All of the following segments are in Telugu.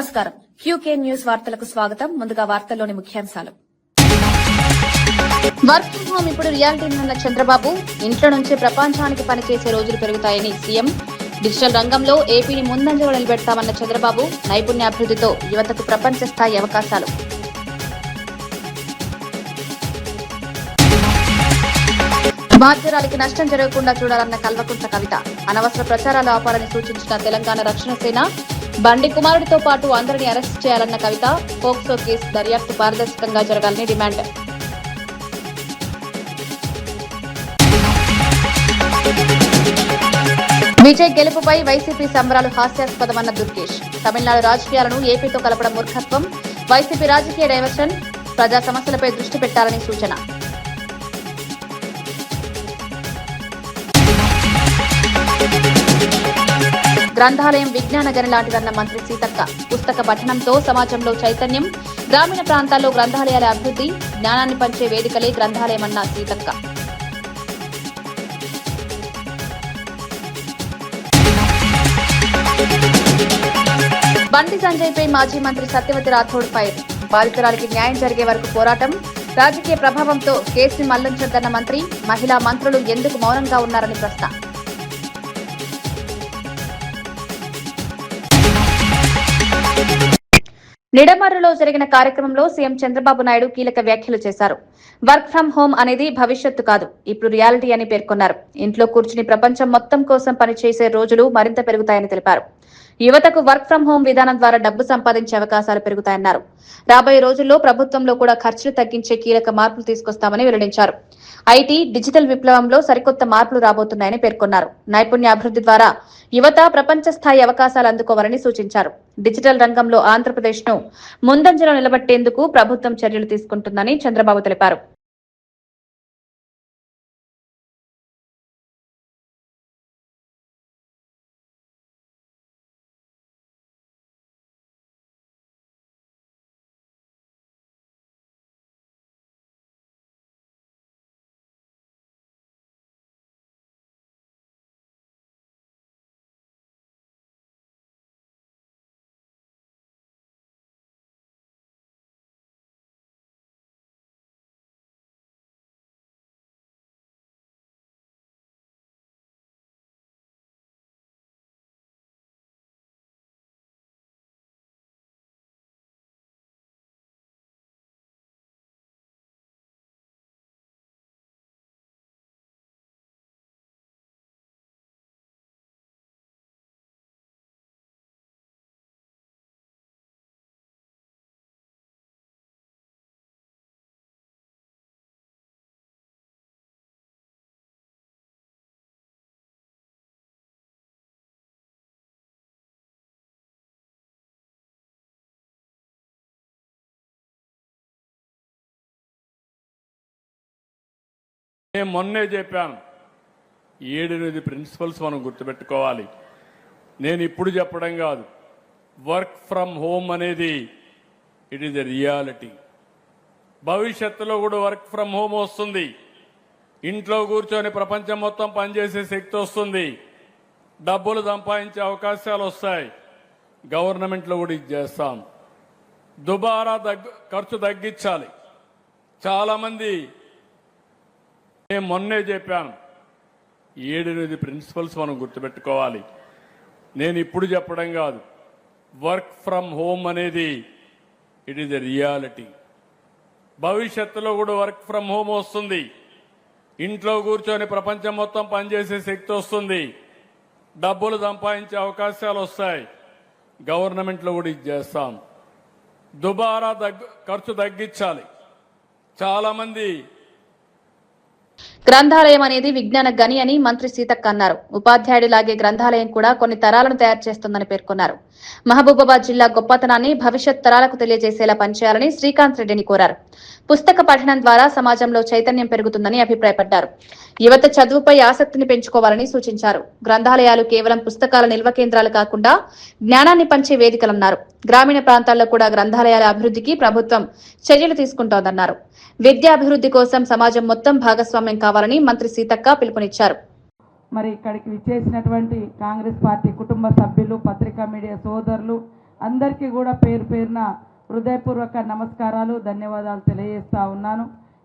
నమస్కారం. క్యూకే న్యూస్ వార్తలకు స్వాగతం. ముందుగా వార్తల్లోని ముఖ్యాంశాలు. వర్క్ ఫ్రం హోం ఇప్పుడు రియాలిటీ ఉన్న చంద్రబాబు ఇంట్లో నుంచే ప్రపంచానికి పనిచేసే రోజులు పెరుగుతాయని సీఎం. డిజిటల్ రంగంలో ఏపీని ముందంజలో నిలబెడతామన్న చంద్రబాబు. నైపుణ్యాభివృద్ధితో యువతకు ప్రపంచ స్థాయి అవకాశాలు. బాధ్యురాలికి నష్టం జరగకుండా చూడాలన్న కల్వకుంట్ల కవిత. అనవసర ప్రచారాలు ఆపాలని సూచించిన తెలంగాణ రక్షణ సేన. బండి కుమారుడితో పాటు అందరినీ అరెస్ట్ చేయాలన్న కవిత. పోక్సో కేసు దర్యాప్తు పారదర్శకంగా జరగాలని డిమాండ్. విజయ్ గెలుపుపై వైసీపీ సంబరాలు హాస్యాస్పదమన్న దుర్గేష్. తమిళనాడు రాజకీయాలను ఏపీతో కలపడం మూర్ఖత్వం. వైసీపీ రాజకీయ డైవర్షన్. ప్రజా సమస్యలపై దృష్టి పెట్టాలని సూచన. గ్రంథాలయం విజ్ఞాన గని లాంటిదన్న మంత్రి సీతక్క. పుస్తక పఠనంతో సమాజంలో చైతన్యం. గ్రామీణ ప్రాంతాల్లో గ్రంథాలయాల అభివృద్ధి. జ్ఞానాన్ని పంచే వేదికలే గ్రంథాలయమన్న సీతక్క. బండి సంజయ్పై మాజీ మంత్రి సత్యవతి రాథోడ్ ఫైర్. బాధితురాలికి న్యాయం జరిగే వరకు పోరాటం. రాజకీయ ప్రభావంతో కేసుని మళ్లించొద్దన్న మంత్రి. మహిళా మంత్రులు ఎందుకు మౌనంగా ఉన్నారని ప్రశ్న. నిడమర్రులో జరిగిన కార్యక్రమంలో సీఎం చంద్రబాబు నాయుడు కీలక వ్యాఖ్యలు చేశారు. వర్క్ ఫ్రం హోం అనేది భవిష్యత్తు కాదు, ఇప్పుడు రియాలిటీ అని పేర్కొన్నారు. ఇంట్లో కూర్చుని ప్రపంచం మొత్తం కోసం పనిచేసే రోజులు మరింత పెరుగుతాయని తెలిపారు. యువతకు వర్క్ ఫ్రం హోం విధానం ద్వారా డబ్బు సంపాదించే అవకాశాలు పెరుగుతాయన్నారు. రాబోయే రోజుల్లో ప్రభుత్వంలో కూడా ఖర్చులు తగ్గించే కీలక మార్పులు తీసుకొస్తామని వెల్లడించారు. ఐటీ, డిజిటల్ విప్లవంలో సరికొత్త మార్పులు రాబోతున్నాయని పేర్కొన్నారు. నైపుణ్యాభివృద్ధి ద్వారా యువత ప్రపంచ స్థాయి అవకాశాలు అందుకోవాలని సూచించారు. డిజిటల్ రంగంలో ఆంధ్రప్రదేశ్ ను ముందంజలో నిలబెట్టేందుకు ప్రభుత్వం చర్యలు తీసుకుంటుందని చంద్రబాబు తెలిపారు. నేను మొన్నే చెప్పాను, 7-8 ప్రిన్సిపల్స్ మనం గుర్తుపెట్టుకోవాలి. నేను ఇప్పుడు చెప్పడం కాదు. వర్క్ ఫ్రమ్ హోమ్ అనేది ఇట్ ఈజ్ ఎ రియాలిటీ. భవిష్యత్తులో కూడా వర్క్ ఫ్రమ్ హోమ్ వస్తుంది. ఇంట్లో కూర్చొని ప్రపంచం మొత్తం పనిచేసే శక్తి వస్తుంది. డబ్బులు సంపాదించే అవకాశాలు వస్తాయి. గవర్నమెంట్లో కూడా ఇది చేస్తాం. దుబారా ఖర్చు తగ్గించాలి. చాలామంది నేను మొన్నే చెప్పాను, 7-8 ప్రిన్సిపల్స్ మనం గుర్తుపెట్టుకోవాలి. నేను ఇప్పుడు చెప్పడం కాదు. వర్క్ ఫ్రమ్ హోమ్ అనేది ఇట్ ఈజ్ ఎ రియాలిటీ. భవిష్యత్తులో కూడా వర్క్ ఫ్రమ్ హోమ్ వస్తుంది. ఇంట్లో కూర్చొని ప్రపంచం మొత్తం పనిచేసే శక్తి వస్తుంది. డబ్బులు సంపాదించే అవకాశాలు వస్తాయి. గవర్నమెంట్లో కూడా ఇది చేస్తాం. దుబారా ఖర్చు తగ్గించాలి. చాలామంది గ్రంథాలయం అనేది విజ్ఞాన గని అని మంత్రి సీతక్క అన్నారు. ఉపాధ్యాయుడిలాగే గ్రంథాలయం కూడా కొన్ని తరాలను తయారు చేస్తుందని పేర్కొన్నారు. మహబూబాబాద్ జిల్లా గొప్పతనాన్ని భవిష్యత్ తరాలకు తెలియజేసేలా పనిచేయాలని శ్రీకాంత్ రెడ్డిని కోరారు. పుస్తక పఠనం ద్వారా సమాజంలో చైతన్యం పెరుగుతుందని అభిప్రాయపడ్డారు. యువత చదువుపై ఆసక్తిని పెంచుకోవాలని సూచించారు. గ్రంథాలయాలు కేవలం పుస్తకాల నిల్వ కేంద్రాలు కాకుండా జ్ఞానాన్ని పంచే వేదికలన్నారు. గ్రామీణ ప్రాంతాల్లో కూడా గ్రంథాలయాల అభివృద్ధికి ప్రభుత్వం చర్యలు తీసుకుంటోందన్నారు. విద్యాభివృద్ధి కోసం సమాజం మొత్తం భాగస్వామ్యం కావాలని మంత్రి సీతక్క పిలుపునిచ్చారు. మరి ఇక్కడికి విచ్చేసినటువంటి కాంగ్రెస్ పార్టీ కుటుంబ సభ్యులు, పత్రికా మీడియా సోదరులు, అందరికీ కూడా పేరు పేరున హృదయపూర్వక నమస్కారాలు, ధన్యవాదాలు తెలియజేస్తూ ఉన్నాను.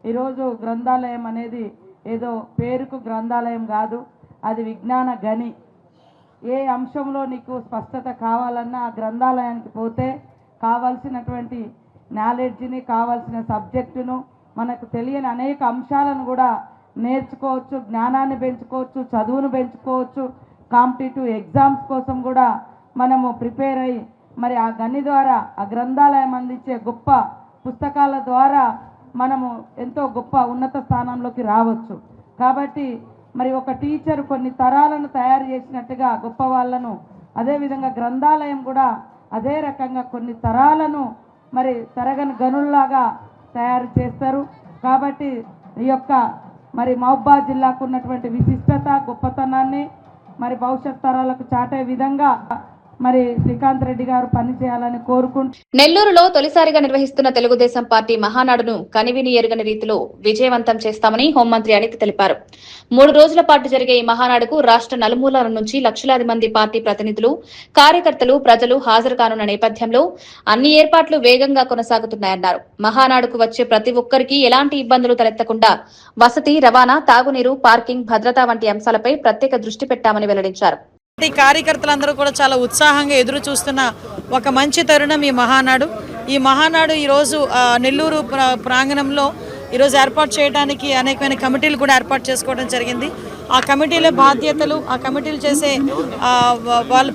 ఈరోజు గ్రంథాలయం అనేది ఏదో పేరుకు గ్రంథాలయం కాదు, అది విజ్ఞాన గని. ఏ అంశంలో నీకు స్పష్టత కావాలన్నా ఆ గ్రంథాలయానికి పోతే కావాల్సినటువంటి నాలెడ్జ్ని, కావాల్సిన సబ్జెక్టును, మనకు తెలియని అనేక అంశాలను కూడా నేర్చుకోవచ్చు, జ్ఞానాన్ని పెంచుకోవచ్చు, చదువును పెంచుకోవచ్చు. కాంపిటేటివ్ ఎగ్జామ్స్ కోసం కూడా మనము ప్రిపేర్ అయ్యి మరి ఆ గని ద్వారా, ఆ గ్రంథాలయం అందించే గొప్ప పుస్తకాల ద్వారా మనము ఎంతో గొప్ప ఉన్నత స్థానంలోకి రావచ్చు. కాబట్టి మరి ఒక టీచర్ కొన్ని తరాలను తయారు చేసినట్టుగా గొప్ప వాళ్ళను, అదేవిధంగా గ్రంథాలయం కూడా అదే రకంగా కొన్ని తరాలను మరి తరగని గనుల్లాగా తయారు చేస్తారు. కాబట్టి ఈ యొక్క మరి మహబూబాబాద్ జిల్లాకు ఉన్నటువంటి విశిష్టత, గొప్పతనాన్ని మరి భవిష్యత్ తరాలకు చాటే విధంగా మరి శ్రీకాంత్ రెడ్డి గారు పనిచేయాలని కోరుకుంటూ నెల్లూరులో తొలిసారిగా నిర్వహిస్తున్న తెలుగుదేశం పార్టీ మహానాడును కనివిని ఎరుగని రీతిలో విజయవంతం చేస్తామని హోంమంత్రి అనిత తెలిపారు. 3 రోజుల పాటు జరిగే ఈ మహానాడుకు రాష్ట్ర నలుమూలల నుంచి లక్షలాది మంది పార్టీ ప్రతినిధులు, కార్యకర్తలు, ప్రజలు హాజరు కానున్న నేపథ్యంలో అన్ని ఏర్పాట్లు వేగంగా కొనసాగుతున్నాయన్నారు. మహానాడుకు వచ్చే ప్రతి ఒక్కరికి ఎలాంటి ఇబ్బందులు తలెత్తకుండా వసతి, రవాణా, తాగునీరు, పార్కింగ్, భద్రత వంటి అంశాలపై ప్రత్యేక దృష్టి పెట్టామని వెల్లడించారు. కార్యకర్తలందరూ కూడా చాలా ఉత్సాహంగా ఎదురు చూస్తున్న ఒక మంచి తరుణం ఈ మహానాడు. ఈ మహానాడు ఈరోజు నెల్లూరు ప్రాంగణంలో ఈరోజు ఏర్పాటు చేయడానికి అనేకమైన కమిటీలు కూడా ఏర్పాటు చేసుకోవడం జరిగింది. ఆ కమిటీల బాధ్యతలు, ఆ కమిటీలు చేసే వాళ్ళ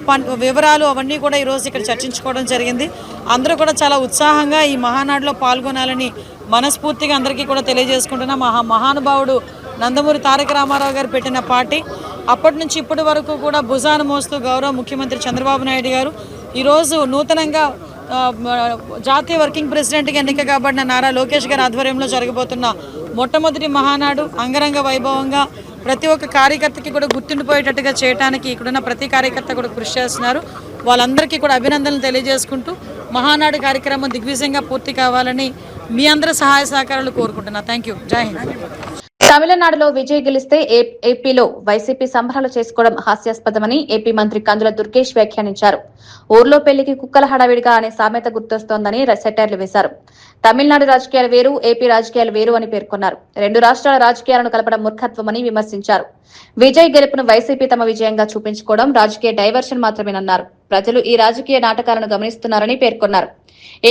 వివరాలు అవన్నీ కూడా ఈరోజు ఇక్కడ చర్చించుకోవడం జరిగింది. అందరూ కూడా చాలా ఉత్సాహంగా ఈ మహానాడులో పాల్గొనాలని మనస్ఫూర్తిగా అందరికీ కూడా తెలియజేసుకుంటున్నాం. మహానుభావుడు నందమూరి తారక రామారావు గారు పెట్టిన పార్టీ అప్పటి నుంచి ఇప్పటి వరకు కూడా భుజాన మోస్తూ గౌరవ ముఖ్యమంత్రి చంద్రబాబు నాయుడు గారు ఈరోజు నూతనంగా జాతీయ వర్కింగ్ ప్రెసిడెంట్గా ఎన్నిక కాబడిన నారా లోకేష్ గారి ఆధ్వర్యంలో జరగబోతున్న మొట్టమొదటి మహానాడు అంగరంగ వైభవంగా ప్రతి ఒక్క కార్యకర్తకి కూడా గుర్తుండిపోయేటట్టుగా చేయడానికి ఇక్కడున్న ప్రతి కార్యకర్త కూడా కృషి చేస్తున్నారు. వాళ్ళందరికీ కూడా అభినందనలు తెలియజేసుకుంటూ మహానాడు కార్యక్రమం దిగ్విజయంగా పూర్తి కావాలని మీ అందరి సహాయ సహకారాలు కోరుకుంటున్నా. Thank you. జై హింద్. తమిళనాడులో విజయ్ గెలిస్తే ఏపీలో వైసీపీ సంబరాలు చేసుకోవడం హాస్యాస్పదమని ఏపీ మంత్రి కందుల దుర్గేష్ వ్యాఖ్యానించారు. ఊర్లో పెళ్లికి కుక్కల హడావిడిగా అనే సామెత గుర్తొస్తోందని సెటైర్లు వేశారు. తమిళనాడు రాజకీయాలు వేరు, ఏపీ రాజకీయాలు వేరు అని పేర్కొన్నారు. 2 రాష్ట్రాల రాజకీయాలను కలపడం మూర్ఖత్వమని విమర్శించారు. విజయ్ గెలుపును వైసీపీ తమ విజయంగా చూపించుకోవడం రాజకీయ డైవర్షన్ మాత్రమేనన్నారు. ప్రజలు ఈ రాజకీయ నాటకాలను గమనిస్తున్నారని పేర్కొన్నారు.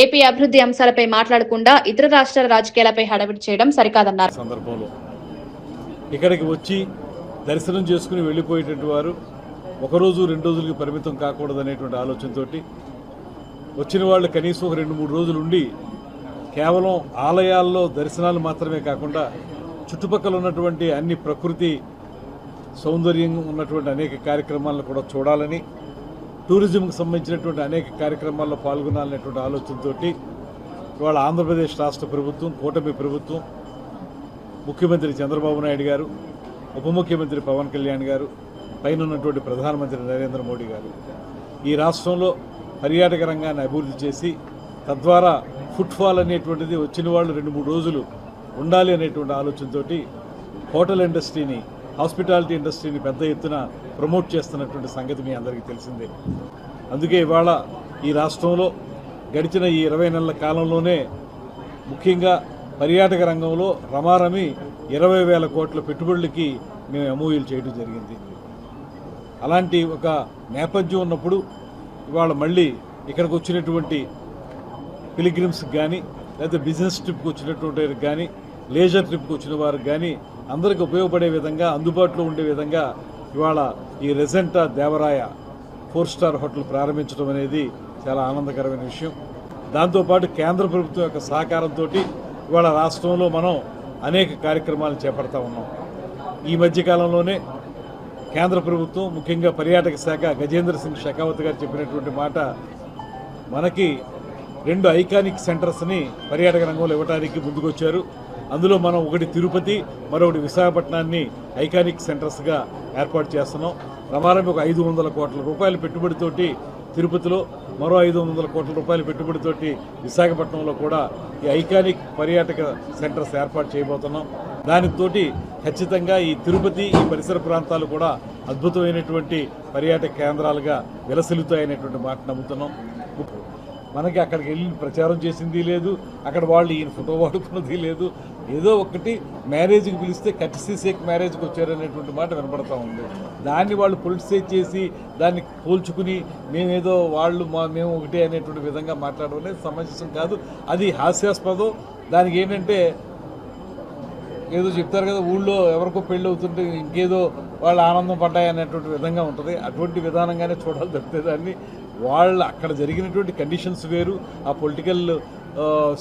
ఏపీ అభివృద్ధి అంశాలపై మాట్లాడకుండా ఇతర రాష్ట్రాల రాజకీయాలపై హడావిడి చేయడం సరికాదన్నారు. ఇక్కడికి వచ్చి దర్శనం చేసుకుని వెళ్ళిపోయేటువంటి వారు 1 రోజు 2 రోజులకి పరిమితం కాకూడదనేటువంటి ఆలోచనతో వచ్చిన వాళ్ళు కనీసం 2-3 రోజులు ఉండి కేవలం ఆలయాల్లో దర్శనాలు మాత్రమే కాకుండా చుట్టుపక్కల ఉన్నటువంటి అన్ని ప్రకృతి సౌందర్యం ఉన్నటువంటి అనేక కార్యక్రమాలను కూడా చూడాలని, టూరిజంకి సంబంధించినటువంటి అనేక కార్యక్రమాల్లో పాల్గొనాలనేటువంటి ఆలోచనతో ఇవాళ ఆంధ్రప్రదేశ్ రాష్ట్ర ప్రభుత్వం, కూటమి ప్రభుత్వం, ముఖ్యమంత్రి చంద్రబాబు నాయుడు గారు, ఉప ముఖ్యమంత్రి పవన్ కళ్యాణ్ గారు, పైన ఉన్నటువంటి ప్రధానమంత్రి నరేంద్ర మోడీ గారు ఈ రాష్ట్రంలో పర్యాటక రంగాన్ని అభివృద్ధి చేసి తద్వారా ఫుట్ఫాల్ అనేటువంటిది వచ్చిన వాళ్ళు 2-3 రోజులు ఉండాలి అనేటువంటి ఆలోచనతో హోటల్ ఇండస్ట్రీని, హాస్పిటాలిటీ ఇండస్ట్రీని పెద్ద ఎత్తున ప్రమోట్ చేస్తున్నటువంటి సంగతి మీ అందరికీ తెలిసిందే. అందుకే ఇవాళ ఈ రాష్ట్రంలో గడిచిన ఈ 20 నెలల కాలంలోనే ముఖ్యంగా పర్యాటక రంగంలో రమారమి 20,000 కోట్ల పెట్టుబడులకి మేము ఎంఓయూలు చేయడం జరిగింది. అలాంటి ఒక నేపథ్యం ఉన్నప్పుడు ఇవాళ మళ్ళీ ఇక్కడికి వచ్చినటువంటి పిలిగ్రిమ్స్కి కానీ, లేకపోతే బిజినెస్ ట్రిప్కి వచ్చినటువంటి వారికి కానీ, లేజర్ ట్రిప్కి వచ్చిన వారికి కానీ అందరికీ ఉపయోగపడే విధంగా, అందుబాటులో ఉండే విధంగా ఇవాళ ఈ రెజెంటా దేవరాయ 4-స్టార్ హోటల్ ప్రారంభించడం అనేది చాలా ఆనందకరమైన విషయం. దాంతోపాటు కేంద్ర ప్రభుత్వం యొక్క సహకారంతో ఇవాళ రాష్ట్రంలో మనం అనేక కార్యక్రమాలు చేపడతా ఉన్నాం. ఈ మధ్యకాలంలోనే కేంద్ర ప్రభుత్వం, ముఖ్యంగా పర్యాటక శాఖ గజేంద్ర సింగ్ షెకావత్ గారు చెప్పినటువంటి మాట, మనకి 2 ఐకానిక్ సెంటర్స్ని పర్యాటక రంగంలో ఇవ్వడానికి ముందుకొచ్చారు. అందులో మనం ఒకటి తిరుపతి, మరొకటి విశాఖపట్నాన్ని ఐకానిక్ సెంటర్స్గా ఏర్పాటు చేస్తున్నాం. రమారమి ఒక 500 కోట్ల రూపాయల పెట్టుబడితోటి తిరుపతిలో, మరో 500 కోట్ల రూపాయల పెట్టుబడితోటి విశాఖపట్నంలో కూడా ఈ ఐకానిక్ పర్యాటక సెంటర్స్ ఏర్పాటు చేయబోతున్నాం. దానితోటి ఖచ్చితంగా ఈ తిరుపతి, ఈ పరిసర ప్రాంతాలు కూడా అద్భుతమైనటువంటి పర్యాటక కేంద్రాలుగా విలసిల్లుతాయనేటువంటి మాట నమ్ముతున్నాం. మనకి అక్కడికి వెళ్ళి ప్రచారం చేసింది లేదు, అక్కడ వాళ్ళు ఈయన ఫోటో వాడుకున్నది లేదు. ఏదో ఒకటి మ్యారేజ్కి పిలిస్తే కట్సి సేక్ మ్యారేజ్కి వచ్చారనేటువంటి మాట వినపడతా ఉంది. దాన్ని వాళ్ళు పొలిటిసైజ్ చేసి దాన్ని పోల్చుకుని మేమేదో వాళ్ళు మేము ఒకటే అనేటువంటి విధంగా మాట్లాడడం అనేది సమంజసం కాదు. అది హాస్యాస్పదం. దానికి ఏంటంటే ఏదో చెప్తారు కదా, ఊళ్ళో ఎవరికో పెళ్ళి అవుతుంటే ఇంకేదో వాళ్ళు ఆనందం పడ్డాయి అనేటువంటి విధంగా ఉంటుంది. అటువంటి విధానంగానే చూడాలి తప్పితే దాన్ని వాళ్ళు అక్కడ జరిగినటువంటి కండిషన్స్ వేరు, ఆ పొలిటికల్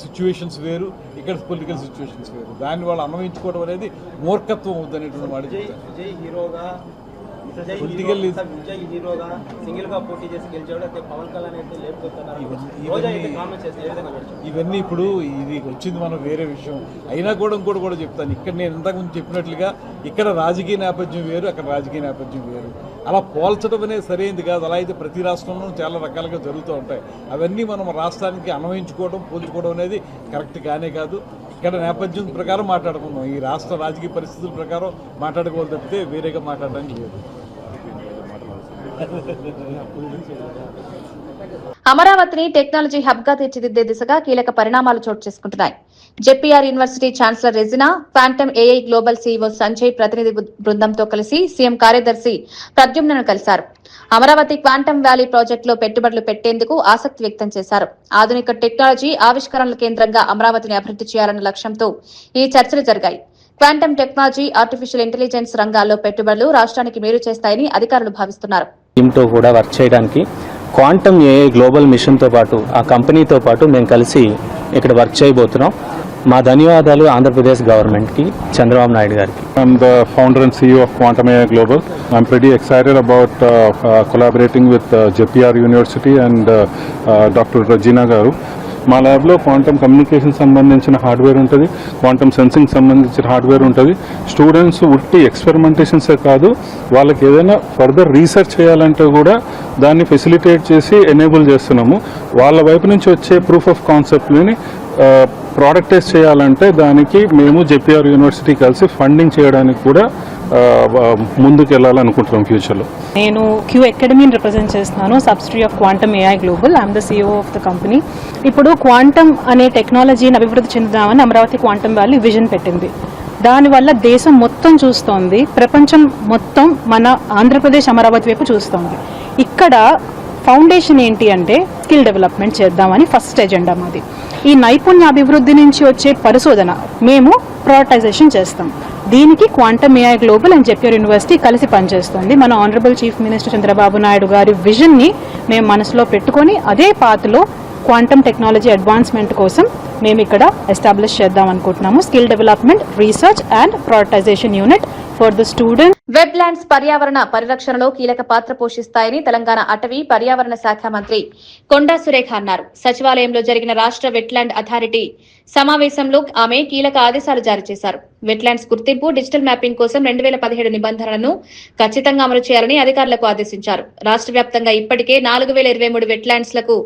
సిచ్యువేషన్స్ వేరు, ఇక్కడ పొలిటికల్ సిచ్యువేషన్స్ వేరు. దాన్ని వాళ్ళు అన్వయించుకోవడం అనేది మూర్ఖత్వం అవుతుందనేటువంటి మాట చెప్తారు. పొలిటికల్ ఇవన్నీ ఇప్పుడు ఇది వచ్చింది మనం వేరే విషయం అయినా కూడా ఇంకోటి కూడా చెప్తాను. ఇక్కడ నేను ఇంతకుముందు చెప్పినట్లుగా ఇక్కడ రాజకీయ నేపథ్యం వేరు, అక్కడ రాజకీయ నేపథ్యం వేరు. అలా పోల్చడం అనేది సరైనది కాదు. అలా అయితే ప్రతి రాష్ట్రంలో చాలా రకాలుగా జరుగుతూ ఉంటాయి. అవన్నీ మనం రాష్ట్రానికి అన్వయించుకోవడం, పోల్చుకోవడం అనేది కరెక్ట్ కానే కాదు. ఇక్కడ నేపథ్యం ప్రకారం మాట్లాడుకున్నాం, ఈ రాష్ట్ర రాజకీయ పరిస్థితుల ప్రకారం మాట్లాడుకోవాలి తప్పితే వేరేగా మాట్లాడడానికి లేదు. అమరావతిని టెక్నాలజీ హబ్ గా తీర్చిదిద్దే దిశగా కీలక పరిణామాలు చోటు చేసుకుంటున్నాయి. JPR university chancellor Regina, quantum AI global CEO Sanjay ప్రతినిధి బృందంతో కలిసి సీఎం కార్యదర్శి ప్రద్యుమ్నను కలిశారు. అమరావతి క్వాంటమ్ వ్యాలీ ప్రాజెక్టులో పెట్టుబడులు పెట్టేందుకు ఆసక్తి వ్యక్తం చేశారు. ఆధునిక టెక్నాలజీ ఆవిష్కరణల కేంద్రంగా అమరావతిని అభివృద్ధి చేయాలన్న లక్ష్యంతో ఈ చర్చలు జరిగాయి. క్వాంటమ్ టెక్నాలజీ, ఆర్టిఫిషియల్ ఇంటెలిజెన్స్ రంగాల్లో పెట్టుబడులు రాష్ట్రానికి మేలు చేస్తాయని అధికారులు భావిస్తున్నారు. టీంతో కూడా వర్క్ చేయడానికి క్వాంటమ్ ఏఐ గ్లోబల్ మిషన్తో పాటు ఆ కంపెనీతో పాటు మేము కలిసి ఇక్కడ వర్క్ చేయబోతున్నాం. మా ధన్యవాదాలు ఆంధ్రప్రదేశ్ గవర్నమెంట్కి, చంద్రబాబు నాయుడు గారికి. I'm the founder and CEO of Quantum AI Global. I'm pretty excited about collaborating with JPR University and Dr. Regina Garu. మా ల్యాబ్లో క్వాంటమ్ కమ్యూనికేషన్ సంబంధించిన హార్డ్వేర్ ఉంటుంది, క్వాంటమ్ సెన్సింగ్ సంబంధించిన హార్డ్వేర్ ఉంటుంది. స్టూడెంట్స్ ఉట్టి ఎక్స్పెరిమెంటేషన్సే కాదు, వాళ్ళకి ఏదైనా ఫర్దర్ రీసెర్చ్ చేయాలంటే కూడా దాన్ని ఫెసిలిటేట్ చేసి ఎనేబుల్ చేస్తున్నాము. వాళ్ళ వైపు నుంచి వచ్చే ప్రూఫ్ ఆఫ్ కాన్సెప్ట్ని ప్రోడక్టైజ్ చేయాలంటే దానికి మేము జెపిఆర్ యూనివర్సిటీ కలిసి ఫండింగ్ చేయడానికి కూడా ముందుకు వెళ్ళాలనుకుంటున్నాం ఫ్యూచర్లో. నేను క్యూ అకాడమీని రిప్రజెంట్ చేస్తున్నాను, subsidiary of quantum AI global. I'm the CEO of the company. ఇప్పుడు క్వాంటమ్ అనే టెక్నాలజీని అభివృద్ధి చెందుదామని అమరావతి క్వాంటమ్ వ్యాలీ విజన్ పెట్టింది. దానివల్ల దేశం మొత్తం చూస్తోంది, ప్రపంచం మొత్తం మన ఆంధ్రప్రదేశ్ అమరావతి వైపు చూస్తోంది. ఇక్కడ ఫౌండేషన్ ఏంటి అంటే స్కిల్ డెవలప్మెంట్ చేద్దామని ఫస్ట్ ఎజెండా మాది. ఈ నైపుణ్య అభివృద్ధి నుంచి వచ్చే పరిశోధన మేము ప్రయారిటైజేషన్ చేస్తాం. దీనికి quantum AI global and JPR university కలిసి పనిచేస్తుంది. మన honourable chief minister Chandrababu Naidu గారి విజన్ని మేము మనసులో పెట్టుకొని అదే పాత్లో క్వాంటమ్ టెక్నాలజీ అడ్వాన్స్మెంట్ కోసం మేము ఇక్కడ ఎస్టాబ్లిష్ చేద్దాం అనుకుంటున్నాము. Skill development, research and prioritisation unit for the student. Web lands పర్యావరణ పరిరక్షణలో కీలక పాత్ర పోషిస్తాయని తెలంగాణ అటవీ పర్యావరణ శాఖ మంత్రి కొండా సురేఖ అన్నారు. సచివాలయంలో జరిగిన రాష్ట్ర వెట్లాండ్ అథారిటీ సమావేశంలో ఆమె కీలక ఆదేశాలు జారీ చేశారు. వెట్లాండ్స్ గుర్తింపు, డిజిటల్ మ్యాపింగ్ కోసం 2017 నిబంధనలను ఖచ్చితంగా అమలు చేయాలని అధికారులకు ఆదేశించారు. రాష్ట్ర వ్యాప్తంగా ఇప్పటికే 4023 వెట్లాండ్స్ లకు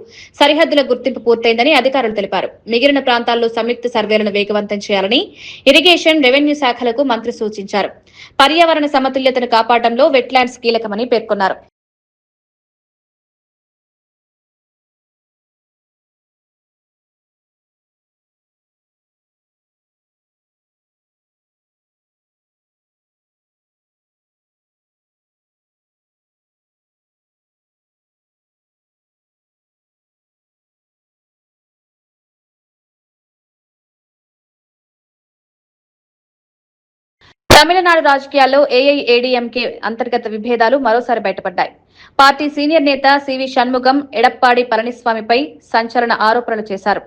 సరిహద్దుల గుర్తింపు పూర్తయిందని అధికారులు తెలిపారు. మిగిలిన ప్రాంతాల్లో సంయుక్త సర్వేలను వేగవంతం చేయాలని ఇరిగేషన్, రెవెన్యూ శాఖలకు మంత్రి సూచించారు. పర్యావరణ సమతుల్యతను కాపాడడంలో వెట్లాండ్స్ కీలకమని పేర్కొన్నారు. తమిళనాడు రాజకీయాల్లో ఏఐఏడీఎంకే అంతర్గత విభేదాలు మరోసారి బయటపడ్డాయి. పార్టీ సీనియర్ నేత సివి షణ్ముగం ఎడప్పాడి పళనిస్వామిపై సంచలన ఆరోపణలు చేశారు.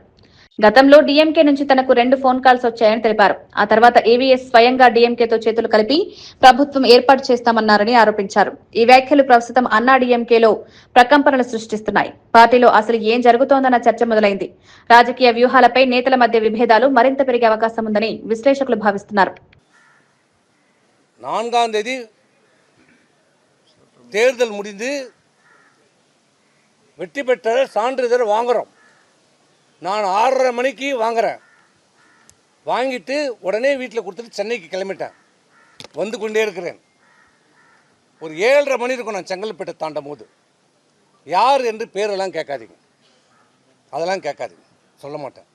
గతంలో డీఎంకే నుంచి తనకు 2 ఫోన్ కాల్స్ వచ్చాయని తెలిపారు. ఆ తర్వాత ఏవీఎస్ స్వయంగా డీఎంకేతో చేతులు కలిపి ప్రభుత్వం ఏర్పాటు చేస్తామన్నారని ఆరోపించారు. ఈ వ్యాఖ్యలు ప్రస్తుతం అన్నా డీఎంకేలో ప్రకంపనలు సృష్టిస్తున్నాయి. పార్టీలో అసలు ఏం జరుగుతోందన్న చర్చ మొదలైంది. రాజకీయ వ్యూహాలపై నేతల మధ్య విభేదాలు మరింత పెరిగే అవకాశం ఉందని విశ్లేషకులు భావిస్తున్నారు. 4ஆம் தேதி தேர்தல் முடிந்து வெற்றி பெற்ற சான்றிதழ் வாங்குகிறோம். நான் 6:30 மணிக்கு வாங்குகிறேன். வாங்கிட்டு உடனே வீட்டில் கொடுத்துட்டு சென்னைக்கு கிளம்பிட்டேன். வந்து கொண்டே இருக்கிறேன். ஒரு 7:30 மணி இருக்கும் நான் செங்கல்பேட்டை தாண்டும் போது. யார் என்று பேரெல்லாம் கேட்காதீங்க, அதெல்லாம் கேட்காதீங்க, சொல்ல மாட்டேன்.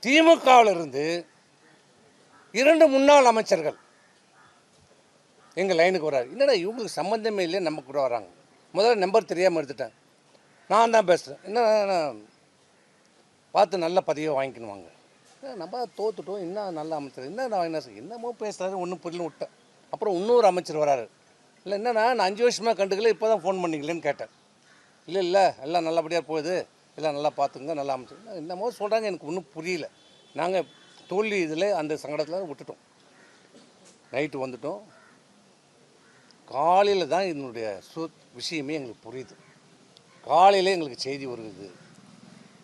திமுகவிலிருந்து 2 முன்னாள் அமைச்சர்கள் எங்கள் லைனுக்கு வர்றாரு. என்னடா இவங்களுக்கு சம்மந்தமே இல்லை, நம்ம கூட வராங்க. முதல்ல நம்பர் தெரியாமல் எடுத்துட்டேன். நான் தான் பேசுகிறேன். என்ன பார்த்து நல்ல பதவியை வாங்கிக்கணுவாங்க. நம்ம தோத்துட்டோம், என்ன நல்ல அமைச்சர், என்னமோ பேசுகிறாரு, ஒன்றும் புரியல விட்டேன். அப்புறம் இன்னொரு அமைச்சர் வராரு. இல்லை என்னன்னா நான் 5 வருஷமாக கண்டுக்கல, இப்போ தான் ஃபோன் பண்ணிக்கலன்னு கேட்டேன். இல்லை எல்லாம் நல்லபடியாக போகுது, எல்லாம் நல்லா பார்த்துங்க, நல்லா அமைச்சர் என்னமோ சொல்கிறாங்க. எனக்கு ஒன்றும் புரியல. நாங்கள் தோல்வி இதில் அந்த சங்கடத்தில் விட்டுட்டோம். நைட்டு வந்துட்டோம். காலையில் தான் இதனுடைய விஷயமே எங்களுக்கு புரியுது. காலையில் எங்களுக்கு செய்தி வருது,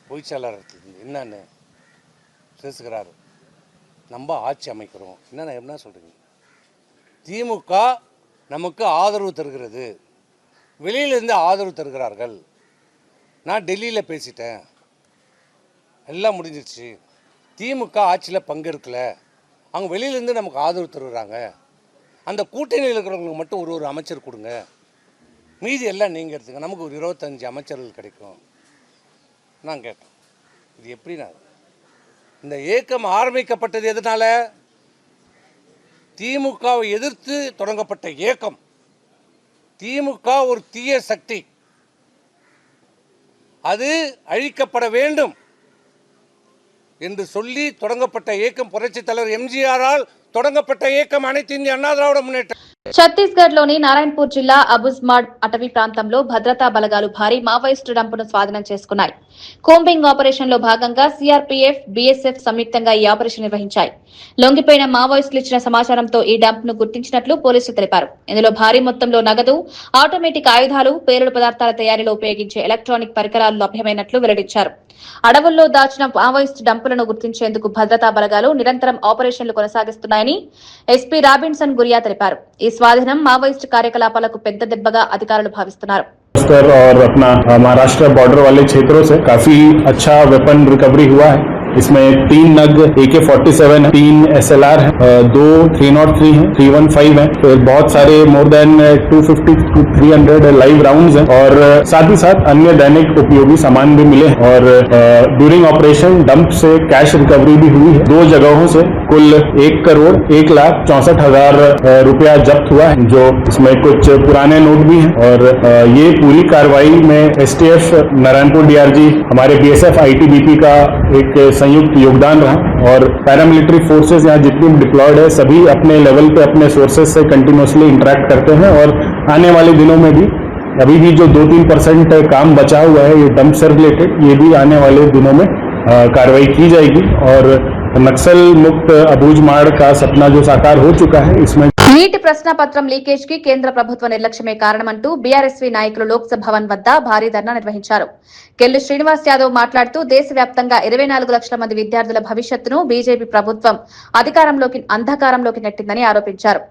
பொய்ச்சாளர் என்னன்னு பேசுகிறாரு, நம்ம ஆட்சி அமைக்கிறோம். என்ன சொல்கிறீங்க? திமுக நமக்கு ஆதரவு தருகிறது, வெளியிலேருந்து ஆதரவு தருகிறார்கள். நான் டெல்லியில் பேசிட்டேன், எல்லாம் முடிஞ்சிருச்சு. திமுக ஆட்சியில் பங்கெடுக்கலை, அவங்க வெளியிலேருந்து நமக்கு ஆதரவு தருகிறாங்க. அந்த கூட்டணியில் இருக்கிறவங்களுக்கு மட்டும் ஒரு அமைச்சர் கொடுங்க, மீதி எல்லாம் நீங்கள் எடுத்துங்க, நமக்கு ஒரு 25 அமைச்சர்கள் கிடைக்கும். நான் கேட்டேன், இது எப்படின்னா? இந்த இயக்கம் ஆரம்பிக்கப்பட்டது எதனால? திமுகவை எதிர்த்து தொடங்கப்பட்ட இயக்கம். திமுக ஒரு தீய சக்தி, அது அழிக்கப்பட வேண்டும் என்று சொல்லி தொடங்கப்பட்ட இயக்கம். புரட்சித் தலைவர் எம்ஜிஆரால் தொடங்கப்பட்ட இயக்கம் அனைத்து இந்திய அண்ணா திராவிட முன்னேற்ற. ఛత్తీస్గఢ్ లోని నారాయణపూర్ జిల్లా అబుజ్మాడ్ అటవీ ప్రాంతంలో భద్రతా బలగాలు భారీ మావోయిస్టు డంపును స్వాధీనం చేసుకున్నాయి. కోంబింగ్ ఆపరేషన్ లో భాగంగా సీఆర్పీఎఫ్, బీఎస్ఎఫ్ సంయుక్తంగా ఈ ఆపరేషన్ నిర్వహించాయి. లొంగిపోయిన మావోయిస్టులు ఇచ్చిన సమాచారంతో ఈ డంప్ ను గుర్తించినట్లు పోలీసులు తెలిపారు. ఇందులో భారీ మొత్తంలో నగదు, ఆటోమేటిక్ ఆయుధాలు, పేలుడు పదార్థాల తయారీలో ఉపయోగించే ఎలక్ట్రానిక్ పరికరాలు లభ్యమైనట్లు వెల్లడించారు. అడవుల్లో దాచిన మావోయిస్టు డంపులను గుర్తించేందుకు భద్రతా బలగాలు నిరంతరం ఆపరేషన్లు కొనసాగిస్తున్నాయని ఎస్పీ రాబిన్సన్ గురియా తెలిపారు. ఈ స్వాధీనం మావోయిస్టు కార్యకలాపాలకు పెద్ద దెబ్బగా అధికారులు భావిస్తున్నారు. और अपना महाराष्ट्र बॉर्डर वाले क्षेत्रों से काफी अच्छा वेपन रिकवरी हुआ है. इसमें 3 नग AK-47 है, 3 SLR है, 2 303 है, 315 है, फिर बहुत सारे more than 250 to 300 live rounds हैं और साथ ही साथ अन्य दैनिक उपयोगी सामान भी मिले. और ड्यूरिंग ऑपरेशन डंप से कैश रिकवरी भी हुई है. 2 जगहों से कुल 1,01,64,000 रुपया जब्त हुआ है, जो इसमें कुछ पुराने नोट भी हैं. और ये पूरी कार्रवाई में STF, नारायणपुर DRG, हमारे BSF ITBP का एक संयुक्त योगदान रहा. और पैरामिलिट्री फोर्सेस यहाँ जितनी डिप्लॉयड है, सभी अपने लेवल पे अपने सोर्सेज से कंटिन्यूसली इंटरेक्ट करते हैं. और आने वाले दिनों में भी अभी भी जो 2-3% काम बचा हुआ है ये डंप से रिलेटेड, ये भी आने वाले दिनों में कार्रवाई की जाएगी. और नक्सल मुक्त अबूझमाड़ का सपना जो साकार हो चुका है, इसमें నీటి ప్రశ్నాపత్రం లీకేజ్ కి కేంద్ర ప్రభుత్వ నిర్లక్ష్యమే కారణమంటూ బీఆర్ఎస్వీ నాయకులు లోక్సభ భవన్ వద్ద భారీ ధర్నా నిర్వహించారు. కెల్లు శ్రీనివాస్ యాదవ్ మాట్లాడుతూ దేశవ్యాప్తంగా 24 లక్షల మంది విద్యార్థుల భవిష్యత్తును బీజేపీ ప్రభుత్వం అంధకారంలోకి నెట్టిందని ఆరోపించారు.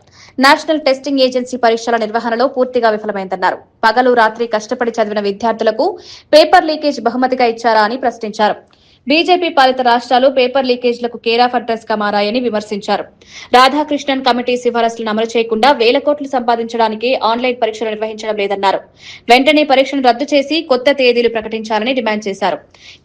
నేషనల్ టెస్టింగ్ ఏజెన్సీ పరీక్షల నిర్వహణలో పూర్తిగా విఫలమైందన్నారు. పగలు రాత్రి కష్టపడి చదివిన విద్యార్థులకు పేపర్ లీకేజ్ బహుమతిగా ఇచ్చారా అని ప్రశ్నించారు. బీజేపీ పాలిత రాష్ట్రాలు పేపర్ లీకేజ్లకు కేర్ ఆఫ్ అడ్రస్ గా మారాయని విమర్శించారు. రాధాకృష్ణన్ కమిటీ సిఫారసులను అమలు చేయకుండా 1,000 కోట్లు సంపాదించడానికి ఆన్లైన్ పరీక్షలు నిర్వహించడం లేదన్నారు. వెంటనే పరీక్షను రద్దు చేసి కొత్త తేదీలు ప్రకటించాలని డిమాండ్ చేశారు.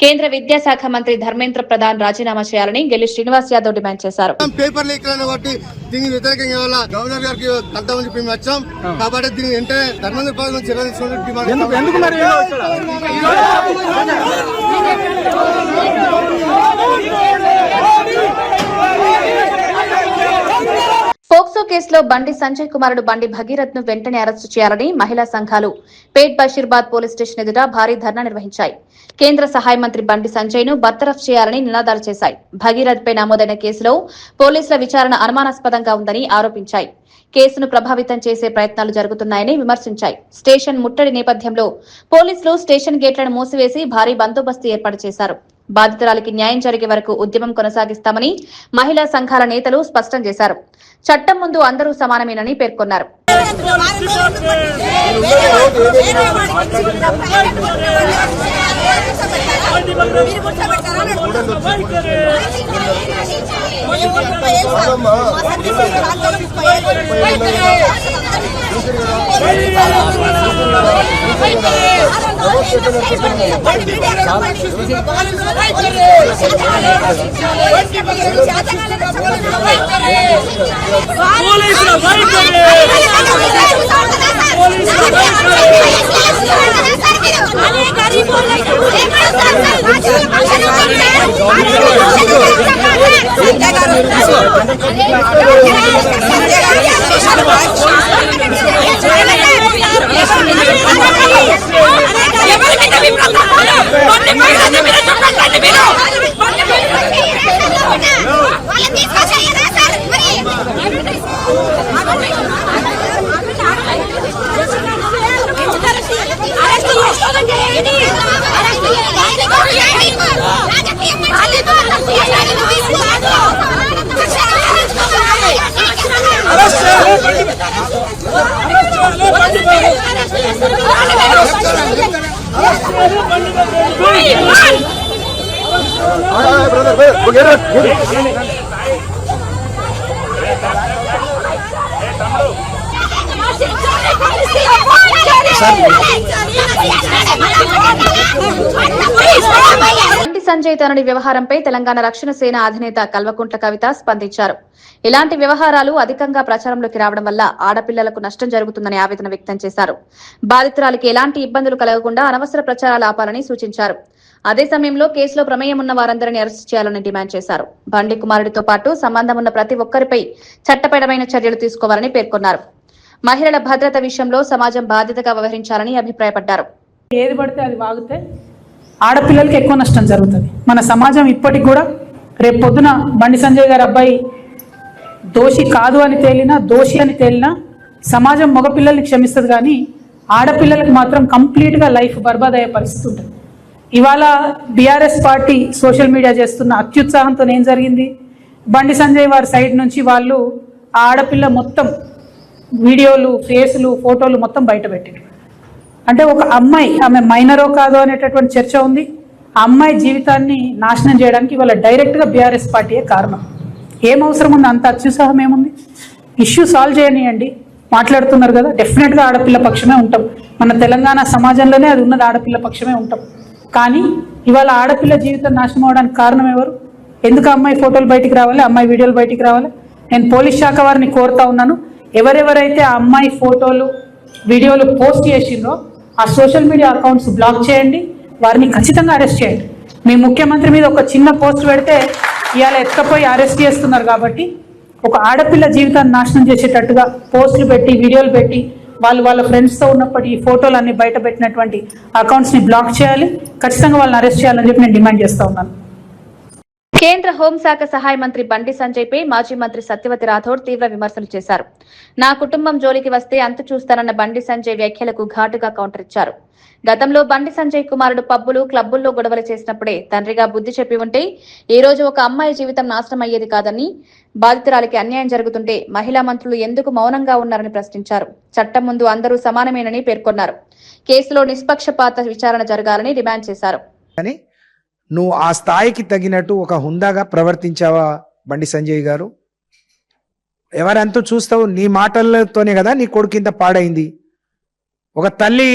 కేంద్ర విద్యాశాఖ మంత్రి ధర్మేంద్ర ప్రధాన్ రాజీనామా చేయాలని గెల్లి శ్రీనివాస్ యాదవ్ డిమాండ్ చేశారు. పేపర్ లీక్లను బట్టి దీనికి వ్యతిరేకంగా గవర్నర్ గారికి కలుద్దామని చెప్పి వచ్చాం. కాబట్టి దీన్ని వెంటనే ధర్మేంద్ర ప్రధాన్ చర్య తీసుకుని డిమాండ్. పోక్సో కేసులో బండి సంజయ్ కుమారుడు బండి భగీరథ్ ను వెంటనే అరెస్టు చేయాలని మహిళా సంఘాలు పేట్ బషీర్బాద్ పోలీస్ స్టేషన్ ఎదుట భారీ ధర్నా నిర్వహించాయి. కేంద్ర సహాయ మంత్రి బండి సంజయ్ ను బర్తరఫ్ చేయాలని నినాదాలు చేశాయి. భగీరథ్ పై నమోదైన కేసులో పోలీసుల విచారణ అనుమానాస్పదంగా ఉందని ఆరోపించాయి. కేసును ప్రభావితం చేసే ప్రయత్నాలు జరుగుతున్నాయని విమర్శించాయి. స్టేషన్ ముట్టడి నేపథ్యంలో పోలీసులు స్టేషన్ గేట్లను మూసివేసి భారీ బందోబస్తు ఏర్పాటు చేశారు. బాధితురాలికి న్యాయం జరిగే వరకు ఉద్యమం కొనసాగిస్తామని మహిళా సంఘాల నేతలు స్పష్టం చేశారు. చట్టం ముందు అందరూ సమానమేనని పేర్కొన్నారు. బండి సంజయ్ తనని వ్యవహారంపై తెలంగాణ రక్షణ సేన అధినేత కల్వకుంట్ల కవిత స్పందించారు. ఇలాంటి వ్యవహారాలు అధికంగా ప్రచారంలోకి రావడం వల్ల ఆడపిల్లలకు నష్టం జరుగుతుందని ఆవేదన వ్యక్తం చేశారు. బాధితురాలికి ఎలాంటి ఇబ్బందులు కలగకుండా అనవసర ప్రచారాలు ఆపాలని సూచించారు. అదే సమయంలో కేసులో ప్రమేయం ఉన్న వారందరినీ అరెస్టు చేయాలని డిమాండ్ చేశారు. బండి కుమారుడితో పాటు సంబంధం ఉన్న ప్రతి ఒక్కరిపై చట్టపరమైన చర్యలు తీసుకోవాలని పేర్కొన్నారు. మహిళల భద్రత విషయంలో సమాజం బాధ్యతగా వ్యవహరించాలని అభిప్రాయపడ్డారు. ఏది పడితే అది వాగితే ఆడపిల్లలకి ఎక్కువ నష్టం జరుగుతుంది. మన సమాజం ఇప్పటికి కూడా రేపు పొద్దున బండి సంజయ్ గారి అబ్బాయి దోషి కాదు అని తేలినా, దోషి అని తేలినా సమాజం మగపిల్లల్ని క్షమిస్తుంది, కానీ ఆడపిల్లలకు మాత్రం కంప్లీట్గా లైఫ్ బర్బాద్ అయ్యే పరిస్థితి ఉంటుంది. ఇవాళ బీఆర్ఎస్ పార్టీ సోషల్ మీడియా చేస్తున్న అత్యుత్సాహంతో ఏం జరిగింది, బండి సంజయ్ వారి సైడ్ నుంచి వాళ్ళు ఆ ఆడపిల్ల మొత్తం వీడియోలు, ఫేసులు, ఫోటోలు మొత్తం బయట పెట్టారు. అంటే ఒక అమ్మాయి, ఆమె మైనరో కాదో అనేటటువంటి చర్చ ఉంది. ఆ అమ్మాయి జీవితాన్ని నాశనం చేయడానికి ఇవాళ డైరెక్ట్గా బీఆర్ఎస్ పార్టీయే కారణం. ఏం అవసరం ఉంది, అంత అత్యుత్సాహం ఏముంది? ఇష్యూ సాల్వ్ చేయనియండి. మాట్లాడుతున్నారు కదా, డెఫినెట్గా ఆడపిల్ల పక్షమే ఉంటాం. మన తెలంగాణ సమాజంలోనే అది ఉన్నది, ఆడపిల్ల పక్షమే ఉంటాం. కానీ ఇవాళ ఆడపిల్ల జీవితం నాశనం అవడానికి కారణం ఎవరు? ఎందుకు అమ్మాయి ఫోటోలు బయటికి రావాలి, అమ్మాయి వీడియోలు బయటికి రావాలి? నేను పోలీస్ శాఖ వారిని కోరుతా ఉన్నాను, ఎవరెవరైతే ఆ అమ్మాయి ఫోటోలు, వీడియోలు పోస్ట్ చేసిండ్రో ఆ సోషల్ మీడియా అకౌంట్స్ బ్లాక్ చేయండి, వారిని ఖచ్చితంగా అరెస్ట్ చేయండి. మీ ముఖ్యమంత్రి మీద ఒక చిన్న పోస్ట్ పెడితే ఇవాళ ఎత్తుకపోయి అరెస్ట్ చేస్తున్నారు. కాబట్టి ఒక ఆడపిల్ల జీవితాన్ని నాశనం చేసేటట్టుగా పోస్టులు పెట్టి, వీడియోలు పెట్టి, వాళ్ళ ఫ్రెండ్స్తో ఉన్నప్పటి ఈ ఫోటోలు అన్ని బయట పెట్టినటువంటి అకౌంట్స్ని బ్లాక్ చేయాలి, ఖచ్చితంగా వాళ్ళని అరెస్ట్ చేయాలని చెప్పి నేను డిమాండ్ చేస్తూ ఉన్నాను. కేంద్ర హోంశాఖ సహాయ మంత్రి బండి సంజయ్ పై మాజీ మంత్రి సత్యవతి రాథోడ్ తీవ్ర విమర్శలు చేశారు. నా కుటుంబం జోలికి వస్తే అంతు చూస్తానన్న బండి సంజయ్ వ్యాఖ్యలకు ఘాటుగా కౌంటర్ ఇచ్చారు. గతంలో బండి సంజయ్ కుమారుడు పబ్బులు, క్లబ్బుల్లో గొడవలు చేసినప్పుడే తండ్రిగా బుద్ధి చెప్పి ఉంటే ఈ రోజు ఒక అమ్మాయి జీవితం నాశనం అయ్యేది కాదని, బాధితురాలికి అన్యాయం జరుగుతుంటే మహిళా మంత్రులు ఎందుకు మౌనంగా ఉన్నారని ప్రశ్నించారు. చట్టం ముందు అందరూ సమానమేనని పేర్కొన్నారు. కేసులో నిష్పక్షపాత విచారణ జరగాలని డిమాండ్ చేశారు. నువ్వు ఆ స్థాయికి తగినట్టు ఒక హుందాగా ప్రవర్తించావా బండి సంజయ్ గారు? ఎవరంతా చూస్తావు, నీ మాటలతోనే కదా నీ కొడుకు ఇంత పాడైంది. ఒక తల్లి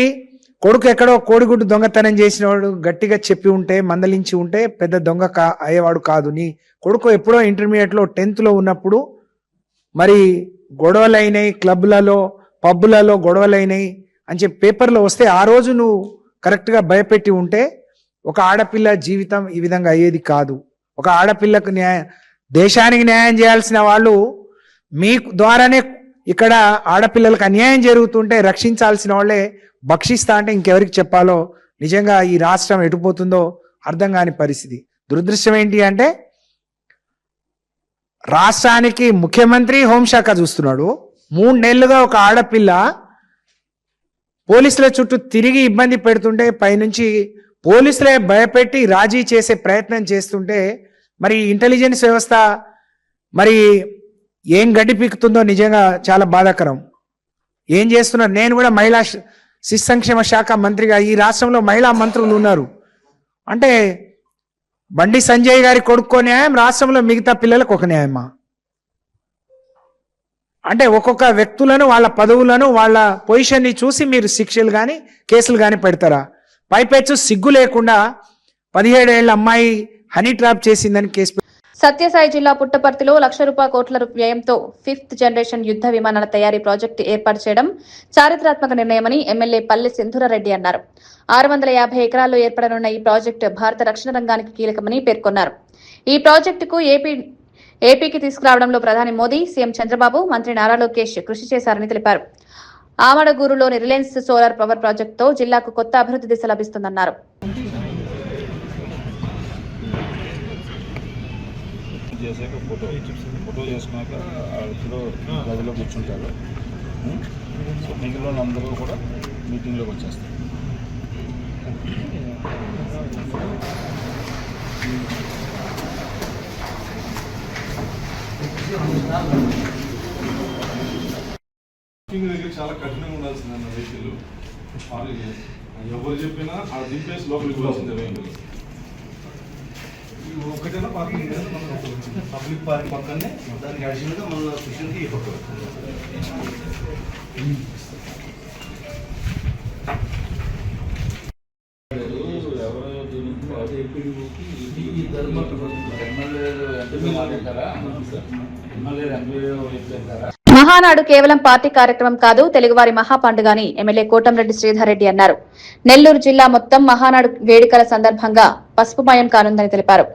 కొడుకు ఎక్కడో కోడిగుడ్డు దొంగతనం చేసినవాడు గట్టిగా చెప్పి ఉంటే, మందలించి ఉంటే పెద్ద దొంగ అయ్యేవాడు కాదు. నీ కొడుకు ఎప్పుడో ఇంటర్మీడియట్లో 10th ఉన్నప్పుడు మరి గొడవలైనాయి, క్లబ్లలో పబ్బులలో గొడవలైనాయి అని చెప్పి పేపర్లో వస్తే ఆ రోజు నువ్వు కరెక్ట్గా భయపెట్టి ఉంటే ఒక ఆడపిల్ల జీవితం ఈ విధంగా అయ్యేది కాదు. ఒక ఆడపిల్లకు దేశానికి న్యాయం చేయాల్సిన వాళ్ళు మీ ద్వారానే ఇక్కడ ఆడపిల్లలకు అన్యాయం జరుగుతుంటే రక్షించాల్సిన వాళ్ళే భక్షిస్తా అంటే ఇంకెవరికి చెప్పాలో నిజంగా ఈ రాష్ట్రం ఎటుపోతుందో అర్థం కాని పరిస్థితి. దురదృష్టం ఏంటి అంటే రాష్ట్రానికి ముఖ్యమంత్రి హోంశాఖ చూస్తున్నాడు. 3 నెలలుగా ఒక ఆడపిల్ల పోలీసుల చుట్టూ తిరిగి ఇబ్బంది పెడుతుంటే పైనుంచి పోలీసులే భయపెట్టి రాజీ చేసే ప్రయత్నం చేస్తుంటే మరి ఇంటెలిజెన్స్ వ్యవస్థ మరి ఏం గడ్డి పీకుతుందో నిజంగా చాలా బాధాకరం. ఏం చేస్తున్నారు? నేను కూడా మహిళా శిశు సంక్షేమ శాఖ మంత్రిగా ఈ రాష్ట్రంలో మహిళా మంత్రులు ఉన్నారు. అంటే బండి సంజయ్ గారి కొడుకు న్యాయం, రాష్ట్రంలో మిగతా పిల్లలకు ఒక న్యాయమా? అంటే ఒక్కొక్క వ్యక్తులను, వాళ్ళ పదవులను, వాళ్ళ పొజిషన్ని చూసి మీరు శిక్షలు కానీ కేసులు కానీ పెడతారా? పైపెచ్చు సిగ్గు లేకుండా 17 ఏళ్ల అమ్మాయి హనీ ట్రాప్ చేసిందని కేసు. సత్యసాయి జిల్లా పుట్టపర్తిలో ₹1,00,00,000 వ్యయంతో 5th జనరేషన్ యుద్ధ విమానాల తయారీ ప్రాజెక్టు ఏర్పాటు చేయడం చారిత్రాత్మక నిర్ణయమని ఎమ్మెల్యే పల్లె సింధూరారెడ్డి అన్నారు. 650 ఎకరాల్లో ఏర్పడనున్న ఈ ప్రాజెక్టు భారత రక్షణ రంగానికి కీలకమని పేర్కొన్నారు. ఈ ప్రాజెక్టుకు ఏపీకి తీసుకురావడంలో ప్రధాని మోదీ, సీఎం చంద్రబాబు, మంత్రి నారా లోకేష్ కృషి చేశారని తెలిపారు. ఆమడగూరులోని రిలయన్స్ సోలార్ పవర్ ప్రాజెక్టుతో జిల్లాకు కొత్త అభివృద్ధి దిశ లభిస్తుందన్నారు. చేసాక ఫోటో చేసుకున్నాక ఇప్పుడు గదిలో కూర్చుంటారు. సో మిగిలిన అందరూ కూడా మీటింగ్లోకి వచ్చేస్తారు. దగ్గర చాలా కఠినంగా ఉండాల్సింది అన్న వెహికల్. ఎవరు చెప్పినా ఆ దింపేసి లోపలికి పోవాల్సిందే వెహికల్. ఒకటేనా పార్కింగ్ పబ్లిక్ పార్క్ పక్కనే దానికి అడిషనల్గా మన స్టేషన్కి మహానాడు కేవలం పార్టీ కార్యక్రమం కాదు, తెలుగువారి మహాపండుగ అని ఎమ్మెల్యే కోటంరెడ్డి శ్రీధర్ రెడ్డి అన్నారు. నెల్లూరు జిల్లా మొత్తం మహానాడు వేడుకల సందర్భంగా పసుపుమయం కానుందని తెలిపారు.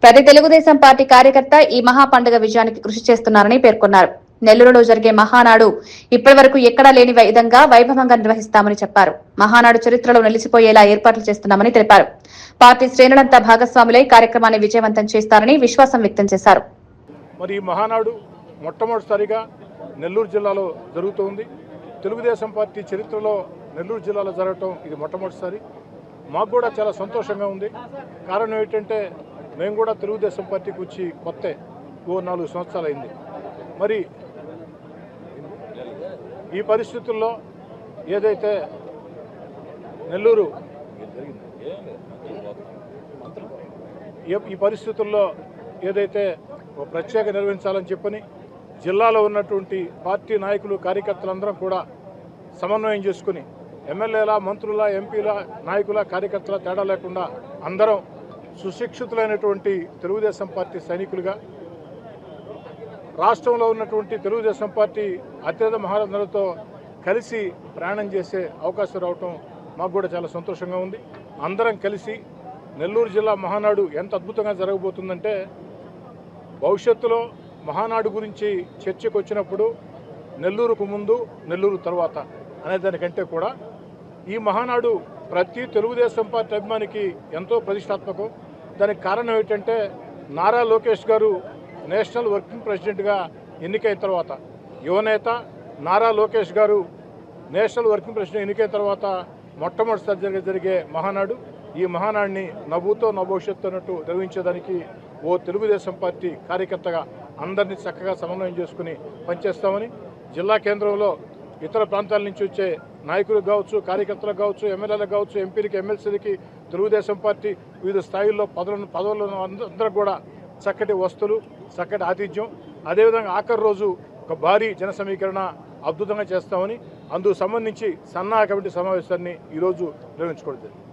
ప్రతి తెలుగుదేశం పార్టీ కార్యకర్త ఈ మహాపండుగ విజయానికి కృషి చేస్తున్నారని పేర్కొన్నారు. నెల్లూరులో జరిగే మహానాడు ఇప్పటివరకు ఎక్కడా లేని విధంగా వైభవంగా నిర్వహిస్తామని చెప్పారు. మహానాడు చరిత్రలో నిలిచిపోయేలా ఏర్పాట్లు చేస్తున్నామని తెలిపారు. పార్టీ శ్రేణులంతా భాగస్వాములై కార్యక్రమాన్ని విజయవంతం చేస్తారని విశ్వాసం వ్యక్తం చేశారు. మరి ఈ మహానాడు మొట్టమొదటిసారిగా నెల్లూరు జిల్లాలో జరుగుతోంది. తెలుగుదేశం పార్టీ చరిత్రలో నెల్లూరు జిల్లాలో జరగటం ఇది మొట్టమొదటిసారి. మాకు కూడా చాలా సంతోషంగా ఉంది. కారణం ఏంటంటే మేము కూడా తెలుగుదేశం పార్టీకి వచ్చి కొత్త 4 సంవత్సరాలు అయింది. మరి ఈ పరిస్థితుల్లో ఏదైతే నెల్లూరు ఈ పరిస్థితుల్లో ఏదైతే ప్రత్యేక నిర్వహించాలని చెప్పని జిల్లాలో ఉన్నటువంటి పార్టీ నాయకులు, కార్యకర్తలందరం కూడా సమన్వయం చేసుకుని ఎమ్మెల్యేల, మంత్రుల, ఎంపీల, నాయకుల, కార్యకర్తల తేడా లేకుండా అందరం సుశిక్షితులైనటువంటి తెలుగుదేశం పార్టీ సైనికులుగా రాష్ట్రంలో ఉన్నటువంటి తెలుగుదేశం పార్టీ అత్యధిక మహారథులతో కలిసి ప్రయాణం చేసే అవకాశం రావటం మాకు కూడా చాలా సంతోషంగా ఉంది. అందరం కలిసి నెల్లూరు జిల్లా మహానాడు ఎంత అద్భుతంగా జరగబోతుందంటే, భవిష్యత్తులో మహానాడు గురించి చర్చకు వచ్చినప్పుడు నెల్లూరుకు ముందు, నెల్లూరు తర్వాత అనేదానికంటే కూడా ఈ మహానాడు ప్రతి తెలుగుదేశం పార్టీ అభిమానికి ఎంతో ప్రతిష్టాత్మకం. దానికి కారణం ఏంటంటే, నారా లోకేష్ గారు నేషనల్ వర్కింగ్ ప్రెసిడెంట్గా ఎన్నికైన తర్వాత, యువనేత నారా లోకేష్ గారు నేషనల్ వర్కింగ్ ప్రెసిడెంట్ ఎన్నికైన తర్వాత మొట్టమొదటిసారి జరిగే మహానాడు. ఈ మహానాడిని నవ్వుతో నభవిష్యత్తు అన్నట్టు నిర్వహించేదానికి తెలుగుదేశం పార్టీ కార్యకర్తగా అందరినీ చక్కగా సమన్వయం చేసుకుని పనిచేస్తామని, జిల్లా కేంద్రంలో ఇతర ప్రాంతాల నుంచి వచ్చే నాయకులకు కావచ్చు, కార్యకర్తలకు కావచ్చు, ఎమ్మెల్యేలకు కావచ్చు, ఎంపీలకి, ఎమ్మెల్సీలకి తెలుగుదేశం పార్టీ వివిధ స్థాయిల్లో పదవులను అందరూ కూడా చక్కటి వస్తువులు, చక్కటి ఆతిథ్యం, అదేవిధంగా ఆఖరి రోజు ఒక భారీ జన సమీకరణ అద్భుతంగా చేస్తామని, అందుకు సంబంధించి సన్నాహక కమిటీ సమావేశాన్ని ఈరోజు నిర్వహించుకోవడం జరిగింది.